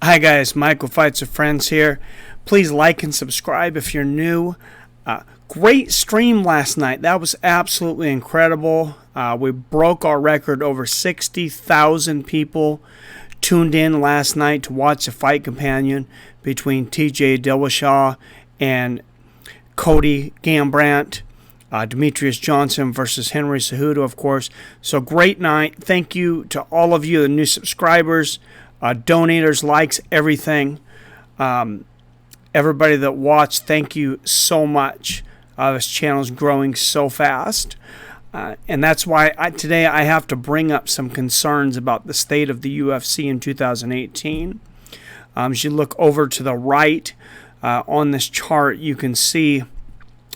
Hi guys, Michael Fights with Friends here. Please like and subscribe if you're new. Great stream last night. That was absolutely incredible. We broke our record. Over 60,000 people tuned in last night to watch the fight companion between TJ Dillashaw and Cody Garbrandt. Demetrius Johnson versus Henry Cejudo, of course. So great night. Thank you to all of you, the new subscribers, donators, likes, everything. Everybody that watched, thank you so much. This channel is growing so fast. And that's why today I have to bring up some concerns about the state of the UFC in 2018. As you look over to the right on this chart, you can see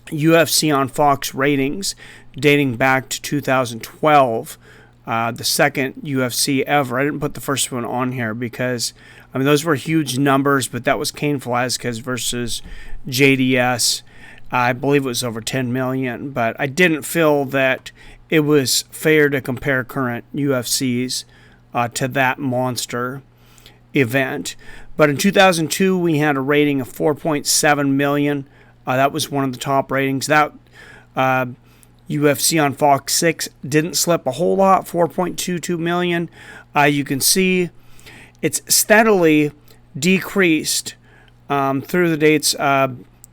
UFC on Fox ratings dating back to 2012. The second UFC ever. I didn't put the first one on here because, those were huge numbers, but that was Cain Velasquez versus JDS. I believe it was over 10 million, but I didn't feel that it was fair to compare current UFCs to that monster event. But in 2002, we had a rating of 4.7 million. That was one of the top ratings. That UFC on Fox 6 didn't slip a whole lot, 4.22 million. You can see it's steadily decreased through the dates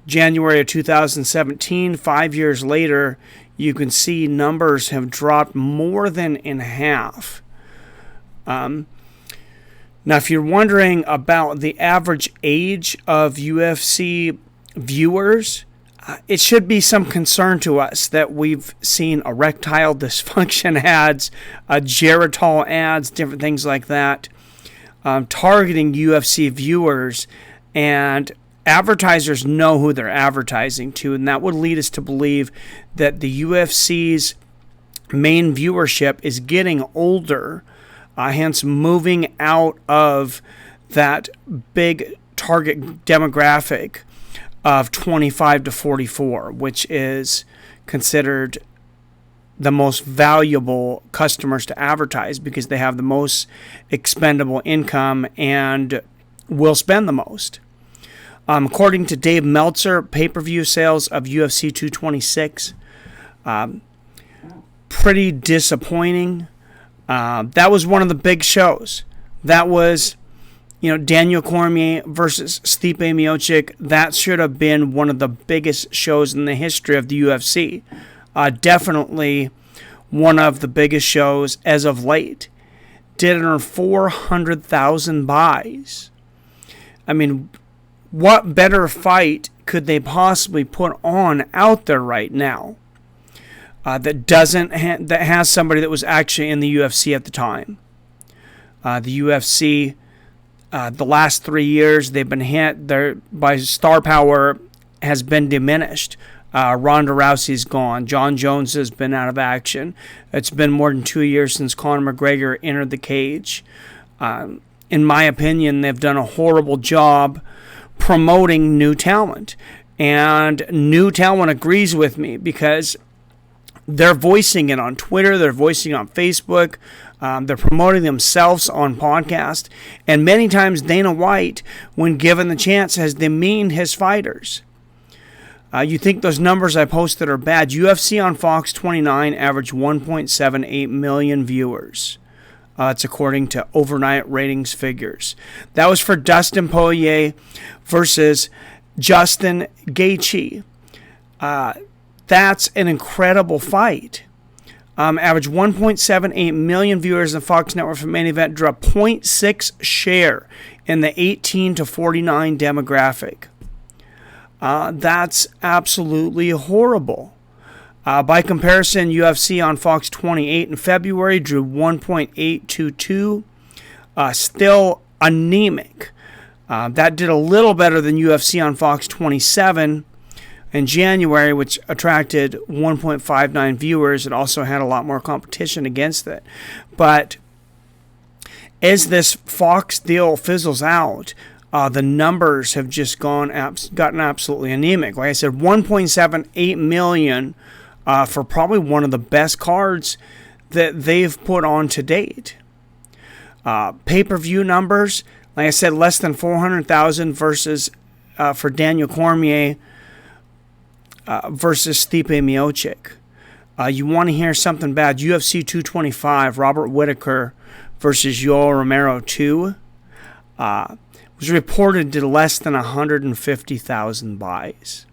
January of 2017. 5 years later, you can see numbers have dropped more than in half. Now, if you're wondering about the average age of UFC viewers, it should be some concern to us that we've seen erectile dysfunction ads, Geritol ads, different things like that, targeting UFC viewers, and advertisers know who they're advertising to, and that would lead us to believe that the UFC's main viewership is getting older, hence moving out of that big target demographic of 25 to 44, which is considered the most valuable customers to advertise because they have the most expendable income and will spend the most. According to Dave Meltzer, pay-per-view sales of UFC 226, pretty disappointing. That was one of the big shows. That was Daniel Cormier versus Stipe Miocic. That should have been one of the biggest shows in the history of the UFC. Definitely one of the biggest shows as of late. Did it earn 400,000 buys. What better fight could they possibly put on out there right now that that has somebody that was actually in the UFC at the time? The UFC. The last 3 years, they've been hit by star power has been diminished. Ronda Rousey's gone. John Jones has been out of action. It's been more than 2 years since Conor McGregor entered the cage. In my opinion, they've done a horrible job promoting new talent. And new talent agrees with me because they're voicing it on Twitter. They're voicing it on Facebook. They're promoting themselves on podcast. And many times Dana White, when given the chance, has demeaned his fighters. You think those numbers I posted are bad. UFC on Fox 29 averaged 1.78 million viewers. It's according to overnight ratings figures. That was for Dustin Poirier versus Justin Gaethje. That's an incredible fight. Average 1.78 million viewers in the Fox Network for main event, drew a 0.6 share in the 18 to 49 demographic. That's absolutely horrible. By comparison, UFC on Fox 28 in February drew 1.822. Still anemic. That did a little better than UFC on Fox 27 in January, which attracted 1.59 viewers. It also had a lot more competition against it. But as this Fox deal fizzles out, the numbers have just gotten absolutely anemic. Like I said, 1.78 million for probably one of the best cards that they've put on to date. Pay-per-view numbers, Like I said, less than 400,000 versus for Daniel Cormier versus Stipe Miocic. You want to hear something bad? UFC 225, Robert Whittaker versus Yoel Romero 2 was reported to less than 150,000 buys.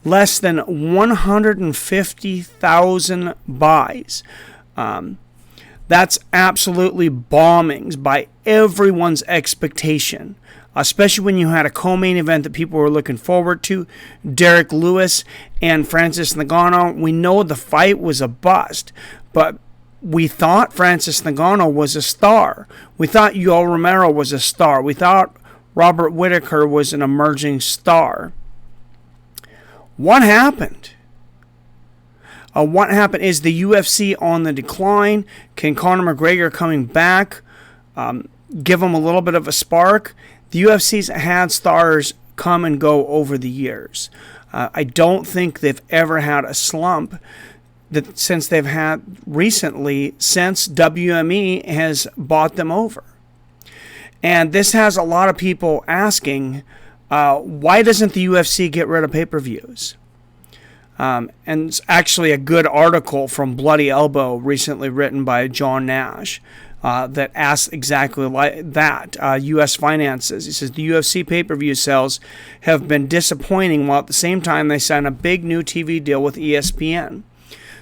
Less than 150,000 buys. That's absolutely bombings by everyone's expectation, especially when you had a co-main event that people were looking forward to, Derek Lewis and Francis Ngannou. We know the fight was a bust, but we thought Francis Ngannou was a star. We thought Yoel Romero was a star. We thought Robert Whittaker was an emerging star. What happened? What happened? Is the UFC on the decline? Can Conor McGregor coming back give them a little bit of a spark? The UFC's had stars come and go over the years. I don't think they've ever had a slump that since they've had recently, since WME has bought them over. And this has a lot of people asking, why doesn't the UFC get rid of pay-per-views? And it's actually a good article from Bloody Elbow recently written by John Nash that asks exactly like that. U.S. finances. He says the UFC pay-per-view sales have been disappointing while at the same time they sign a big new TV deal with ESPN.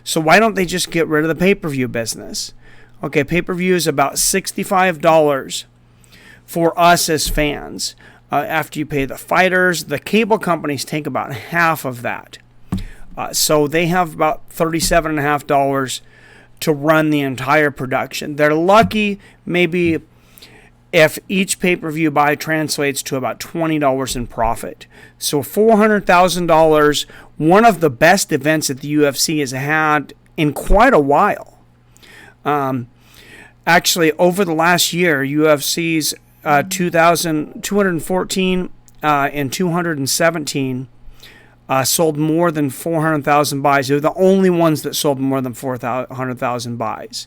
So why don't they just get rid of the pay-per-view business? Okay, pay-per-view is about $65 for us as fans. After you pay the fighters, the cable companies take about half of that. So they have about $37.50 to run the entire production. They're lucky maybe if each pay-per-view buy translates to about $20 in profit. So $400,000, one of the best events that the UFC has had in quite a while. Actually, over the last year, UFC's 214 and 217 sold more than 400,000 buys. They were the only ones that sold more than 400,000 buys.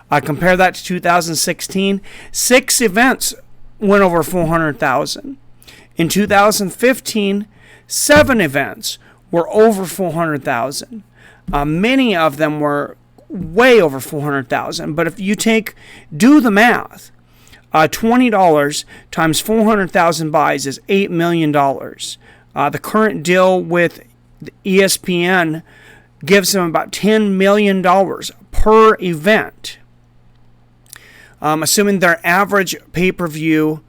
Compare that to 2016. 6 events went over 400,000. In 2015, 7 events were over 400,000. Many of them were way over 400,000. But if you do the math, $20 times 400,000 buys is $8 million. The current deal with ESPN gives them about $10 million per event. Assuming their average pay-per-view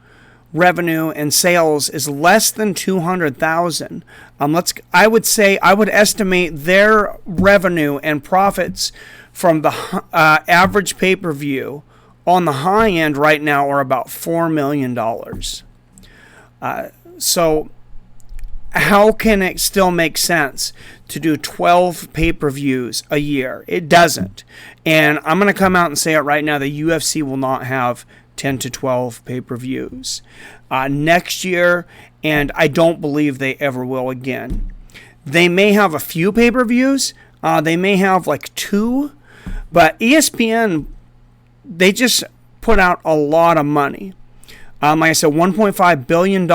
revenue and sales is less than 200,000. I would estimate their revenue and profits from the average pay-per-view on the high end right now are about $4 million. So how can it still make sense to do 12 pay-per-views a year? It doesn't. And I'm going to come out and say it right now, the UFC will not have 10 to 12 pay-per-views next year, and I don't believe they ever will again. They may have a few pay-per-views. They may have like 2, but ESPN, they just put out a lot of money. Like I said, $1.5 billion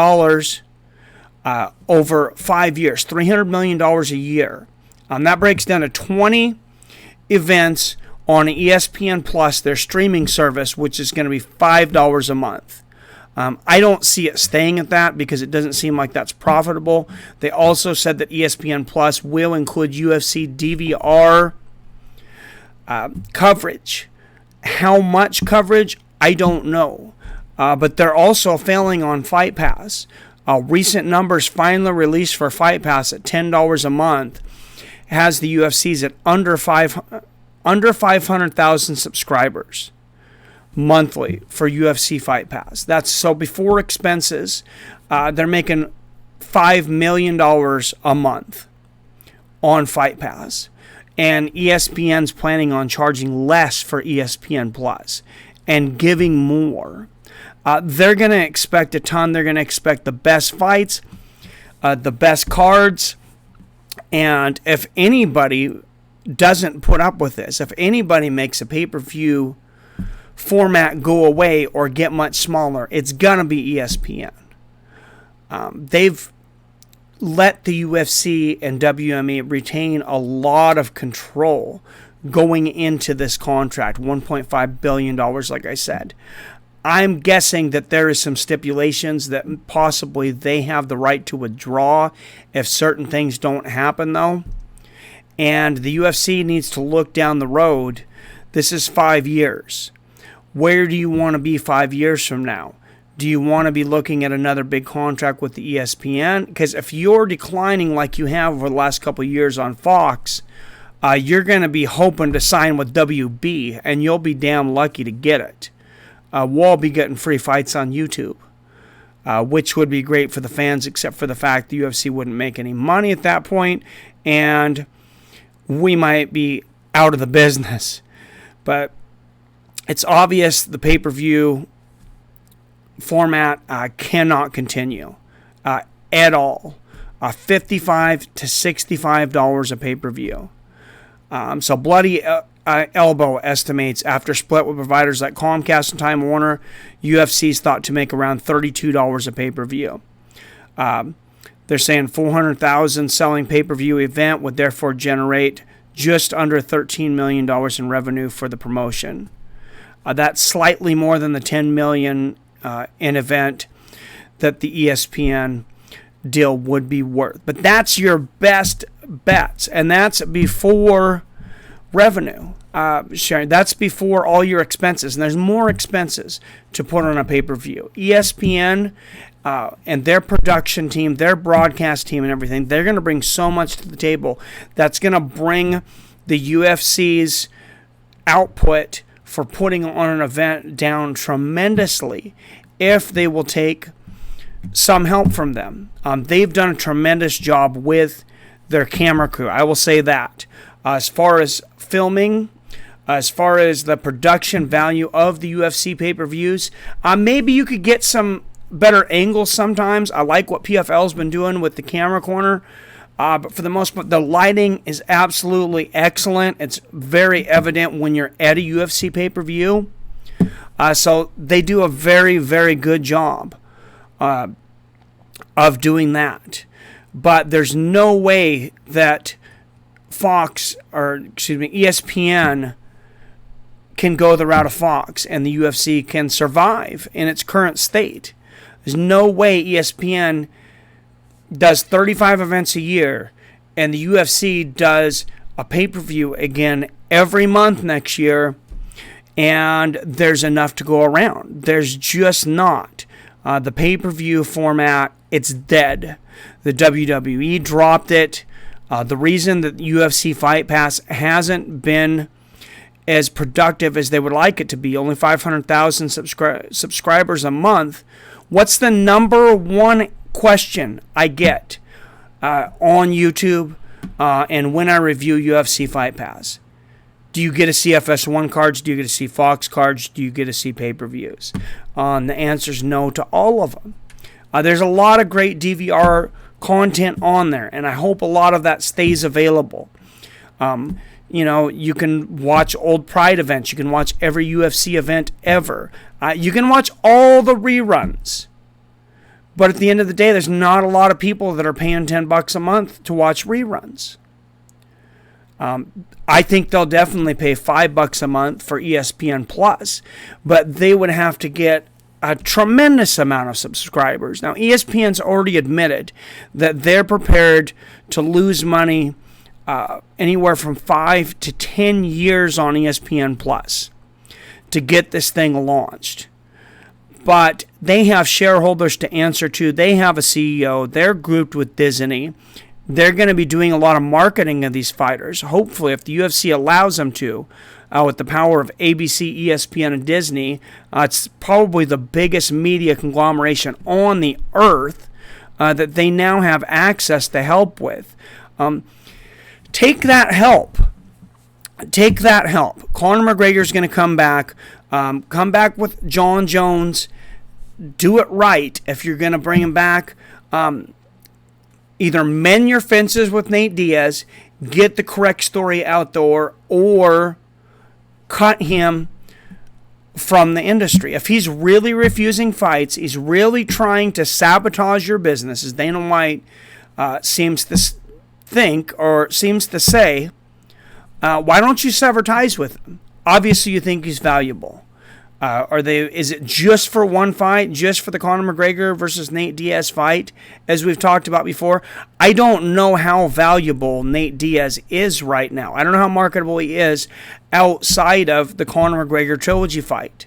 over 5 years, $300 million a year. That breaks down to 20 events on ESPN Plus, their streaming service, which is going to be $5 a month. I don't see it staying at that because it doesn't seem like that's profitable. They also said that ESPN Plus will include UFC DVR coverage. How much coverage? I don't know. But they're also failing on Fight Pass. Recent numbers finally released for Fight Pass at $10 a month has the UFC's at under 500,000 subscribers monthly for UFC Fight Pass. That's so before expenses, they're making $5 million a month on Fight Pass. And ESPN's planning on charging less for ESPN Plus and giving more. They're going to expect a ton. They're going to expect the best fights, the best cards. And if anybody doesn't put up with this, if anybody makes a pay-per-view format go away or get much smaller, it's going to be ESPN. They've let the UFC and WME retain a lot of control going into this contract, $1.5 billion, like I said. I'm guessing that there is some stipulations that possibly they have the right to withdraw if certain things don't happen, though. And the UFC needs to look down the road. This is 5 years. Where do you want to be 5 years from now? Do you want to be looking at another big contract with the ESPN? Because if you're declining like you have over the last couple of years on Fox, you're going to be hoping to sign with WB, and you'll be damn lucky to get it. We'll all be getting free fights on YouTube, which would be great for the fans, except for the fact the UFC wouldn't make any money at that point, and we might be out of the business. But it's obvious the pay-per-view format cannot continue at all. $55 to $65 a pay-per-view. So Bloody Elbow estimates after split with providers like Comcast and Time Warner, UFC is thought to make around $32 a pay-per-view. They're saying 400,000 selling pay-per-view event would therefore generate just under $13 million in revenue for the promotion. That's slightly more than the $10 million in event that the ESPN deal would be worth. But that's your best bets, and that's before revenue sharing. That's before all your expenses, and there's more expenses to put on a pay-per-view. ESPN and their production team, their broadcast team and everything, they're going to bring so much to the table that's going to bring the UFC's output for putting on an event down tremendously if they will take some help from them. They've done a tremendous job with their camera crew. I will say that. As far as filming, as far as the production value of the UFC pay-per-views, maybe you could get some better angles sometimes. I like what PFL's been doing with the camera corner. But for the most part, the lighting is absolutely excellent. It's very evident when you're at a UFC pay-per-view. So they do a very, very good job of doing that. But there's no way that ESPN can go the route of Fox and the UFC can survive in its current state. There's no way ESPN does 35 events a year and the UFC does a pay-per-view again every month next year, and there's enough to go around. There's just not. The pay-per-view format, it's dead. The WWE dropped it. The reason that UFC Fight Pass hasn't been as productive as they would like it to be, only 500,000 subscribers a month. What's the number one question I get on YouTube and when I review UFC Fight Pass? Do you get to see FS1 cards? Do you get to see Fox cards? Do you get to see pay-per-views? The answer is no to all of them. There's a lot of great DVR content on there, and I hope a lot of that stays available. You can watch old Pride events. You can watch every UFC event ever. You can watch all the reruns. But at the end of the day, there's not a lot of people that are paying $10 a month to watch reruns. I think they'll definitely pay $5 a month for ESPN Plus, but they would have to get a tremendous amount of subscribers. Now, ESPN's already admitted that they're prepared to lose money anywhere from 5 to 10 years on ESPN Plus to get this thing launched. But they have shareholders to answer to. They have a CEO. They're grouped with Disney. They're going to be doing a lot of marketing of these fighters. Hopefully, if the UFC allows them to, with the power of ABC, ESPN, and Disney, it's probably the biggest media conglomeration on the earth that they now have access to help with. Take that help. Take that help. Conor McGregor's going to come back. Come back with John Jones. Do it right if you're going to bring him back. Either mend your fences with Nate Diaz, get the correct story out there, or cut him from the industry. If he's really refusing fights, he's really trying to sabotage your business, as Dana White seems to think or seems to say, why don't you sever ties with him? Obviously, you think he's valuable. Is it just for one fight, just for the Conor McGregor versus Nate Diaz fight, as we've talked about before? I don't know how valuable Nate Diaz is right now. I don't know how marketable he is outside of the Conor McGregor trilogy fight.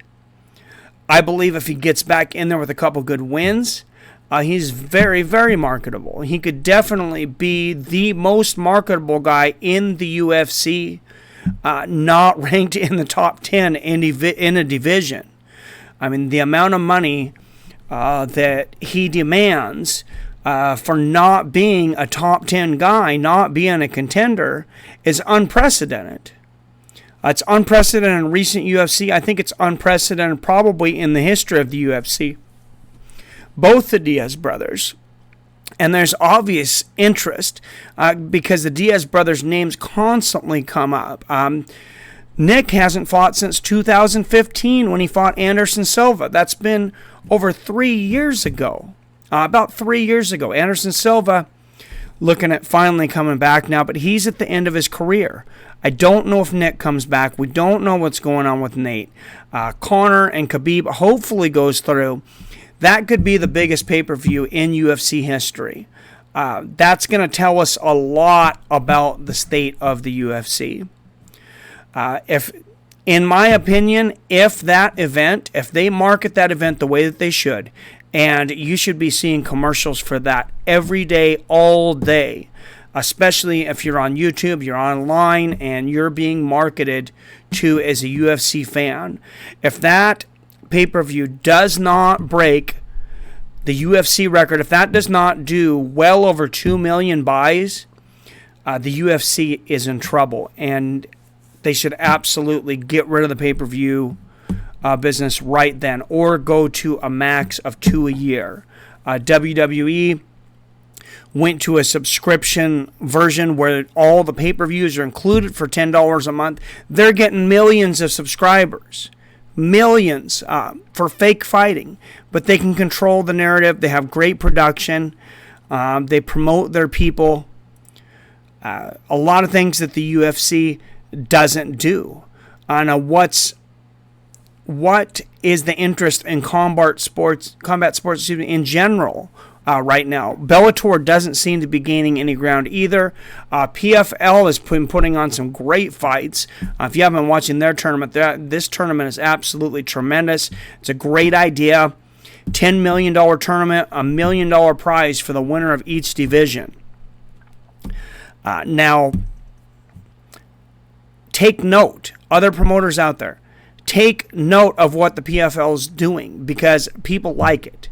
I believe if he gets back in there with a couple good wins, he's very, very marketable. He could definitely be the most marketable guy in the UFC, not ranked in the top 10 in a division. I mean, the amount of money that he demands for not being a top 10 guy, not being a contender, is unprecedented. It's unprecedented in recent UFC. I think it's unprecedented probably in the history of the UFC. Both the Diaz brothers. And there's obvious interest because the Diaz brothers' names constantly come up. Nick hasn't fought since 2015 when he fought Anderson Silva. That's been over 3 years ago. About 3 years ago. Anderson Silva looking at finally coming back now, but he's at the end of his career. I don't know if Nick comes back. We don't know what's going on with Nate. Conor and Khabib hopefully goes through. That could be the biggest pay-per-view in UFC history. That's going to tell us a lot about the state of the UFC. In my opinion, if they market that event the way that they should, and you should be seeing commercials for that every day, all day, especially if you're on YouTube, you're online, and you're being marketed to as a UFC fan. If that pay-per-view does not break the UFC record, if that does not do well over 2 million buys, the UFC is in trouble, and they should absolutely get rid of the pay-per-view business right then, or go to a max of 2 a year. WWE went to a subscription version where all the pay-per-views are included for $10 a month. They're getting millions of subscribers. Millions for fake fighting. But they can control the narrative. They have great production. They promote their people. A lot of things that the UFC doesn't do. Now, what is the interest in combat sports in general right now? Bellator doesn't seem to be gaining any ground either. PFL has been putting on some great fights. If you haven't been watching their tournament, this tournament is absolutely tremendous. It's a great idea. $10 million tournament, $1 million prize for the winner of each division. Now, take note, other promoters out there, take note of what the PFL is doing because people like it.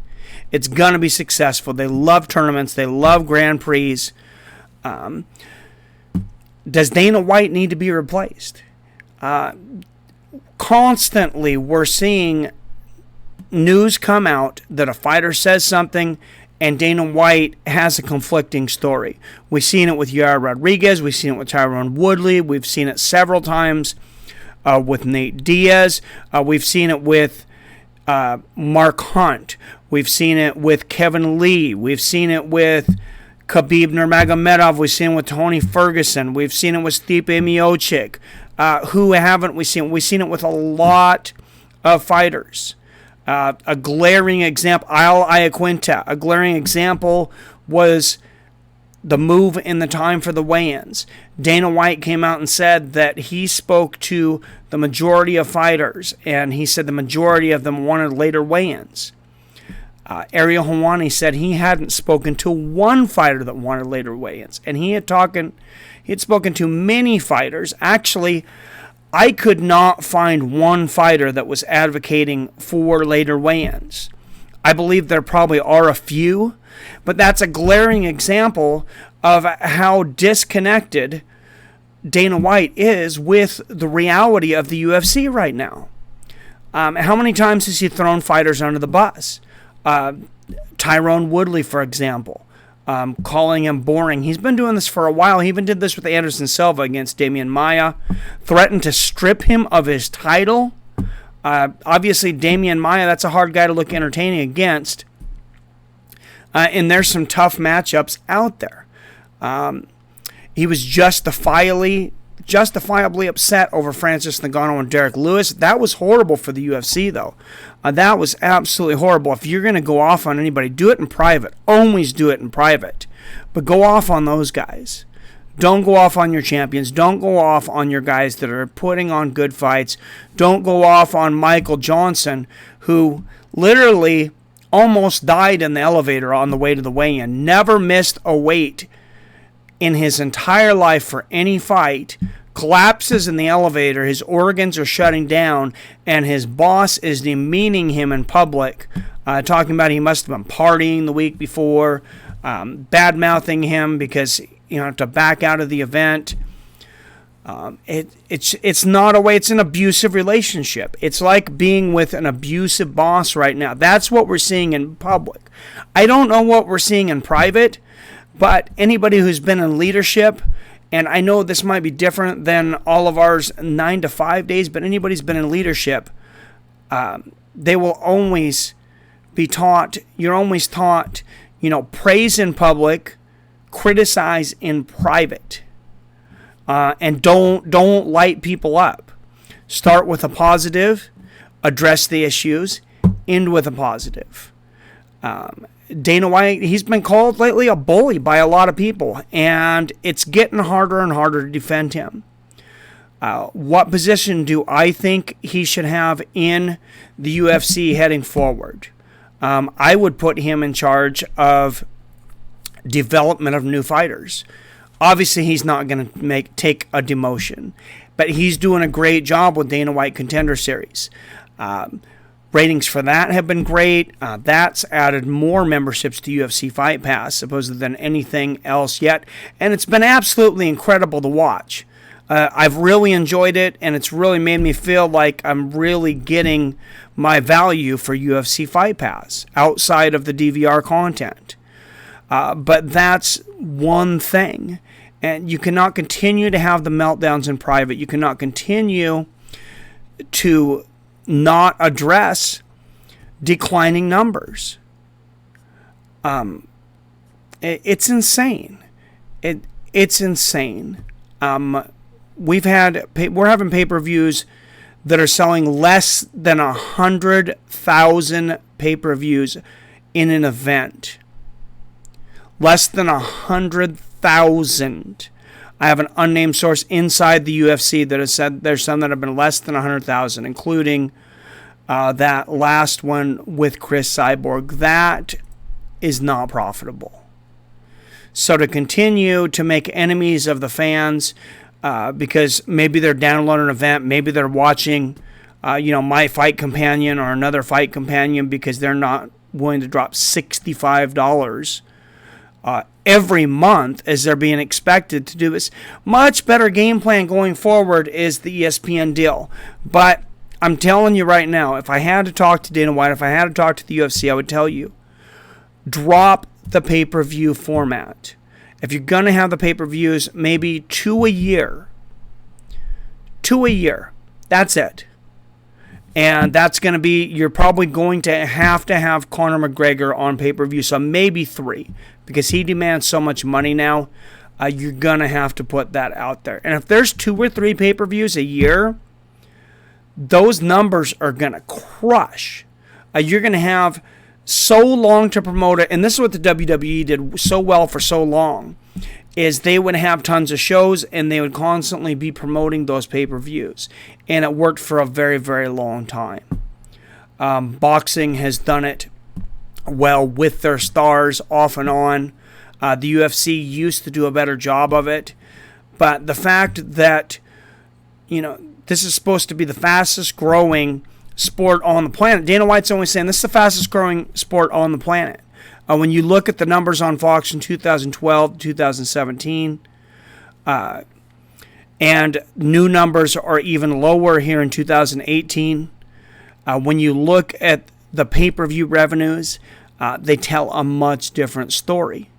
It's going to be successful. They love tournaments. They love Grand Prix. Does Dana White need to be replaced? Constantly, we're seeing news come out that a fighter says something and Dana White has a conflicting story. We've seen it with Yair Rodriguez. We've seen it with Tyron Woodley. We've seen it several times with Nate Diaz. We've seen it with Mark Hunt. We've seen it with Kevin Lee. We've seen it with Khabib Nurmagomedov. We've seen it with Tony Ferguson. We've seen it with Stipe Miocic. Who haven't we seen? We've seen it with a lot of fighters. A glaring example, Al Iaquinta. A glaring example was the move in the time for the weigh-ins. Dana White came out and said that he spoke to the majority of fighters, and he said the majority of them wanted later weigh-ins. Ariel Helwani said he hadn't spoken to one fighter that wanted later weigh-ins, and he had spoken to many fighters. Actually, I could not find one fighter that was advocating for later weigh-ins. I believe there probably are a few, but that's a glaring example of how disconnected Dana White is with the reality of the UFC right now. How many times has he thrown fighters under the bus? Tyron Woodley, for example, calling him boring. He's been doing this for a while. He even did this with Anderson Silva against Damian Maia, threatened to strip him of his title Obviously, Damian Maia, that's a hard guy to look entertaining against. And there's some tough matchups out there. He was justifiably upset over Francis Ngannou and Derek Lewis. That was horrible for the UFC, though. That was absolutely horrible. If you're going to go off on anybody, do it in private. Always do it in private. But go off on those guys. Don't go off on your champions. Don't go off on your guys that are putting on good fights. Don't go off on Michael Johnson, who literally almost died in the elevator on the way to the weigh-in. Never missed a weight in his entire life for any fight. Collapses in the elevator. His organs are shutting down, and his boss is demeaning him in public, talking about he must have been partying the week before, bad-mouthing him because to back out of the event. It's not a way. It's an abusive relationship. It's like being with an abusive boss right now. That's what we're seeing in public. I don't know what we're seeing in private, but anybody who's been in leadership, and I know this might be different than all of ours 9 to 5 days, but anybody who's been in leadership, they will always be taught. You're always taught, praise in public, criticize in private, and don't light people up. Start with a positive, address the issues, end with a positive. Dana White, he's been called lately a bully by a lot of people, and it's getting harder and harder to defend him. What position do I think he should have in the UFC heading forward? I would put him in charge of development of new fighters. Obviously, he's not going to take a demotion, but he's doing a great job with Dana White Contender Series. Ratings for that have been great. That's added more memberships to UFC Fight Pass, supposedly, than anything else yet, and it's been absolutely incredible to watch. I've really enjoyed it, and it's really made me feel like I'm really getting my value for UFC Fight Pass outside of the DVR content. But that's one thing. And you cannot continue to have the meltdowns in private. You cannot continue to not address declining numbers. It's insane. It's insane. We're having pay-per-views that are selling less than 100,000 pay-per-views in an event. Less than 100,000. I have an unnamed source inside the UFC that has said there's some that have been less than 100,000, including that last one with Chris Cyborg. That is not profitable. So to continue to make enemies of the fans because maybe they're downloading an event, maybe they're watching My Fight Companion or another Fight Companion because they're not willing to drop $65 every month as they're being expected to do this. Much better game plan going forward is the ESPN deal. But I'm telling you right now, if I had to talk to Dana White, if I had to talk to the UFC, I would tell you, drop the pay-per-view format. If you're going to have the pay-per-views, maybe 2 a year. 2 a year. That's it. And that's going to be, you're probably going to have Conor McGregor on pay-per-view, so maybe 3. Because he demands so much money now, you're going to have to put that out there. And if there's 2 or 3 pay-per-views a year, those numbers are going to crush. You're going to have so long to promote it. And this is what the WWE did so well for so long, is they would have tons of shows and they would constantly be promoting those pay-per-views. And it worked for a very, very long time. Boxing has done it well with their stars off and on. The UFC used to do a better job of it. But the fact that, this is supposed to be the fastest growing sport on the planet. Dana White's always saying this is the fastest growing sport on the planet. When you look at the numbers on Fox in 2012, 2017, and new numbers are even lower here in 2018. When you look at the pay-per-view revenues, they tell a much different story.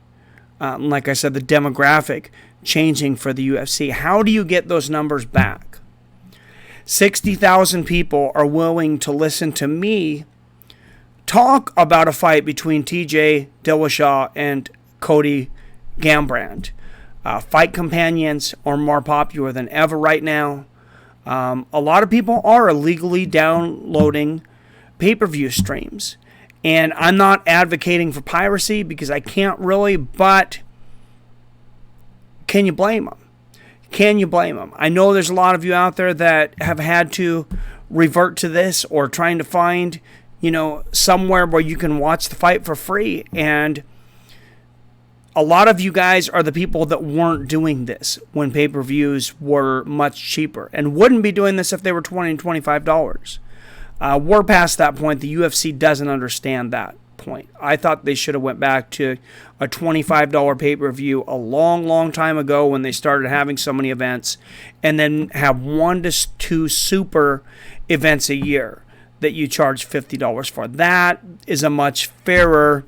Like I said, the demographic changing for the UFC. How do you get those numbers back? 60,000 people are willing to listen to me talk about a fight between TJ Dillashaw and Cody Garbrandt. Fight companions are more popular than ever right now. A lot of people are illegally downloading pay-per-view streams. And I'm not advocating for piracy because I can't really, but can you blame them? Can you blame them? I know there's a lot of you out there that have had to revert to this or trying to find, somewhere where you can watch the fight for free. And a lot of you guys are the people that weren't doing this when pay-per-views were much cheaper and wouldn't be doing this if they were $20 and $25. We're past that point. The UFC doesn't understand that point. I thought they should have went back to a $25 pay-per-view a long, long time ago when they started having so many events, and then have 1 to 2 super events a year that you charge $50 for. That is a much fairer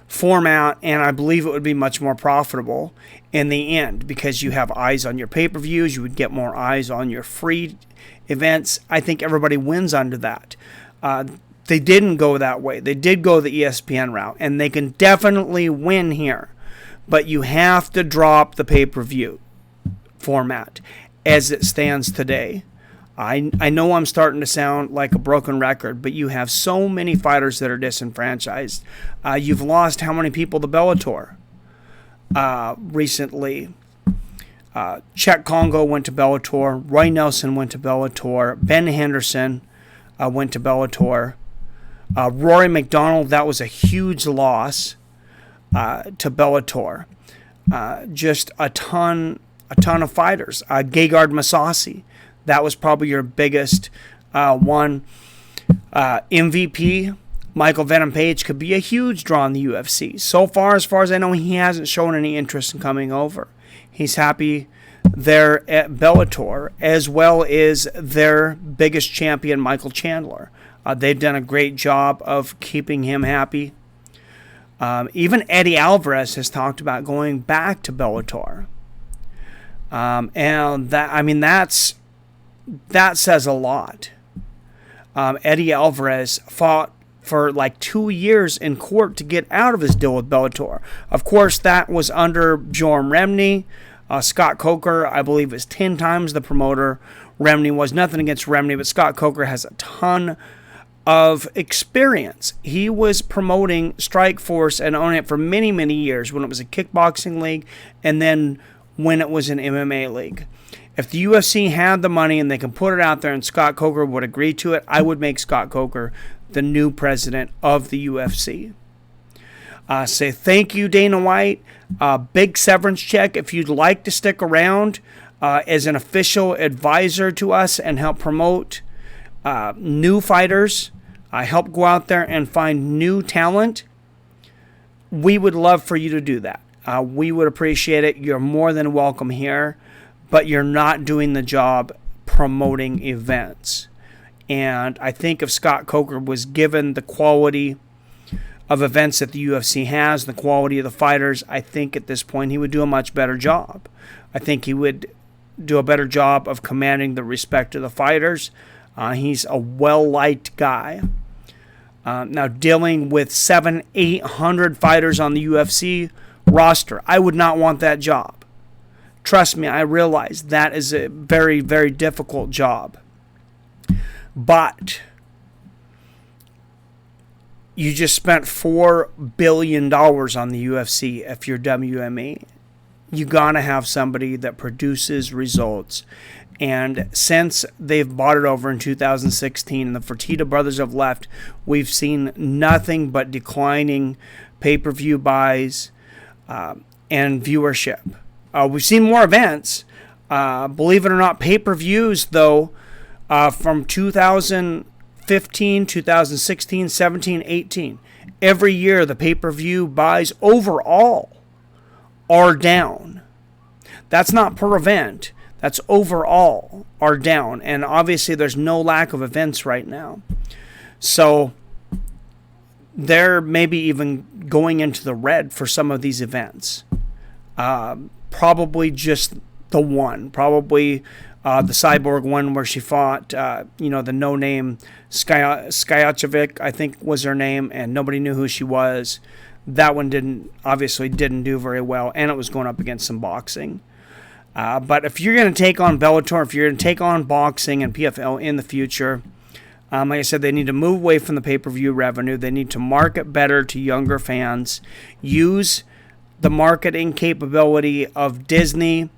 format, and I believe it would be much more profitable in the end because you have eyes on your pay-per-views. You would get more eyes on your free events. I think everybody wins under that. They didn't go that way. They did go the ESPN route, and they can definitely win here. But you have to drop the pay-per-view format as it stands today. I know I'm starting to sound like a broken record, but you have so many fighters that are disenfranchised. You've lost how many people to Bellator recently? Czech Congo went to Bellator. Roy Nelson went to Bellator. Ben Henderson went to Bellator. Rory McDonald, that was a huge loss to Bellator. Just a ton of fighters. Gegard Mousasi, that was probably your biggest one. MVP, Michael Venom Page, could be a huge draw in the UFC. So far as I know, he hasn't shown any interest in coming over. He's happy there at Bellator, as well as their biggest champion, Michael Chandler. They've done a great job of keeping him happy. Even Eddie Alvarez has talked about going back to Bellator. And that says a lot. Eddie Alvarez fought for like 2 years in court to get out of his deal with Bellator. Of course, that was under Bjorn Remney. Scott Coker, I believe, is 10 times the promoter Remney was. Nothing against Remney, but Scott Coker has a ton of experience. He was promoting Strikeforce and owning it for many, many years when it was a kickboxing league and then when it was an MMA league. If the UFC had the money and they can put it out there and Scott Coker would agree to it, I would make Scott Coker the new president of the UFC. Say thank you, Dana White. Big severance check if you'd like to stick around as an official advisor to us and help promote new fighters. Help go out there and find new talent. We would love for you to do that. We would appreciate it. You're more than welcome here, but you're not doing the job promoting events. And I think if Scott Coker was given the quality of events that the UFC has, the quality of the fighters, I think at this point he would do a much better job. I think he would do a better job of commanding the respect of the fighters. He's a well-liked guy. Now, dealing with 700-800 fighters on the UFC roster, I would not want that job. Trust me, I realize that is a very, very difficult job. But you just spent $4 billion on the UFC if you're WME. You gotta have somebody that produces results. And since they've bought it over in 2016 and the Fertitta brothers have left, we've seen nothing but declining pay-per-view buys and viewership. We've seen more events. Believe it or not, pay-per-views, though, from 2015, 2016, 17, 18, every year the pay-per-view buys overall are down. That's not per event. That's overall are down. And obviously there's no lack of events right now. So they're maybe even going into the red for some of these events. Probably just the one. Probably The Cyborg one where she fought, the no-name Skyachevic, I think was her name, and nobody knew who she was. That one obviously didn't do very well, and it was going up against some boxing. But if you're going to take on Bellator, if you're going to take on boxing and PFL in the future, like I said, they need to move away from the pay-per-view revenue. They need to market better to younger fans. Use the marketing capability of Disney,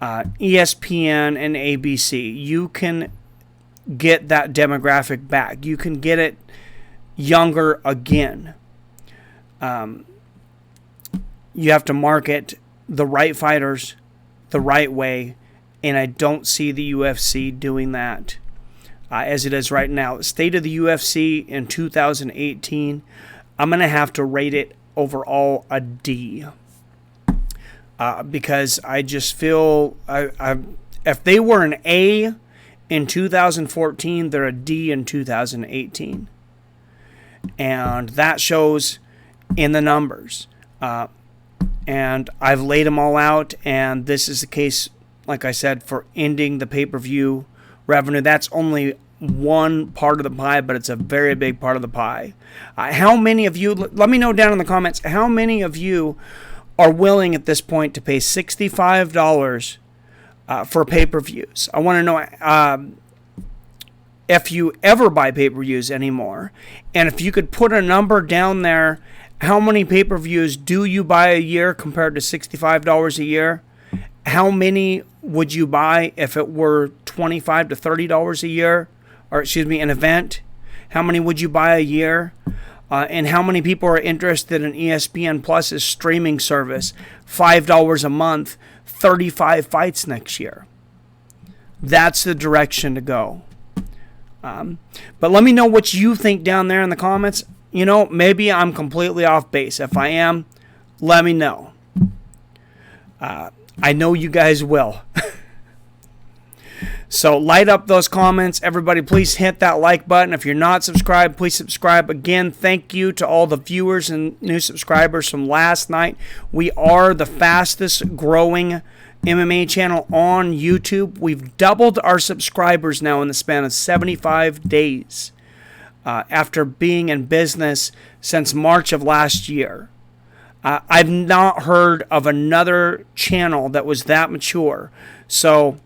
ESPN, and ABC. You can get that demographic back. You can get it younger again. You have to market the right fighters the right way, and I don't see the UFC doing that as it is right now. The state of the UFC in 2018, I'm going to have to rate it overall a D. Because I just feel if they were an A in 2014, they're a D in 2018. And that shows in the numbers. And I've laid them all out, and this is the case, like I said, for ending the pay-per-view revenue. That's only one part of the pie, but it's a very big part of the pie. How many of you, let me know down in the comments, how many of you are willing at this point to pay $65 for pay-per-views? I want to know if you ever buy pay-per-views anymore. And if you could put a number down there, how many pay-per-views do you buy a year compared to $65 a year? How many would you buy if it were $25 to $30 a year? Or an event? How many would you buy a year? And how many people are interested in ESPN Plus's streaming service? $5 a month, 35 fights next year. That's the direction to go. But let me know what you think down there in the comments. Maybe I'm completely off base. If I am, let me know. I know you guys will. So light up those comments. Everybody, please hit that like button. If you're not subscribed, please subscribe. Again, thank you to all the viewers and new subscribers from last night. We are the fastest growing MMA channel on YouTube. We've doubled our subscribers now in the span of 75 days after being in business since March of last year. I've not heard of another channel that was that mature. So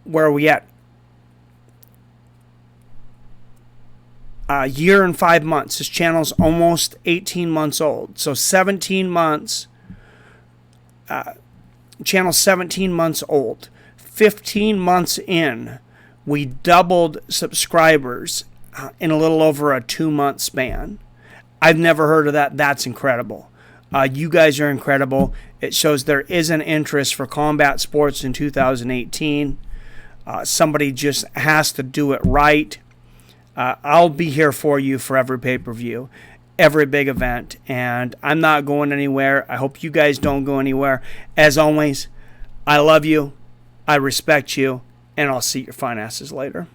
where are we at? A year and 5 months. This channel's almost 18 months old. So 17 months. Channel's 17 months old. 15 months in, we doubled subscribers in a little over a 2-month span. I've never heard of that. That's incredible. You guys are incredible. It shows there is an interest for combat sports in 2018. Somebody just has to do it right. I'll be here for you for every pay-per-view, every big event, and I'm not going anywhere. I hope you guys don't go anywhere. As always, I love you, I respect you, and I'll see your fine asses later.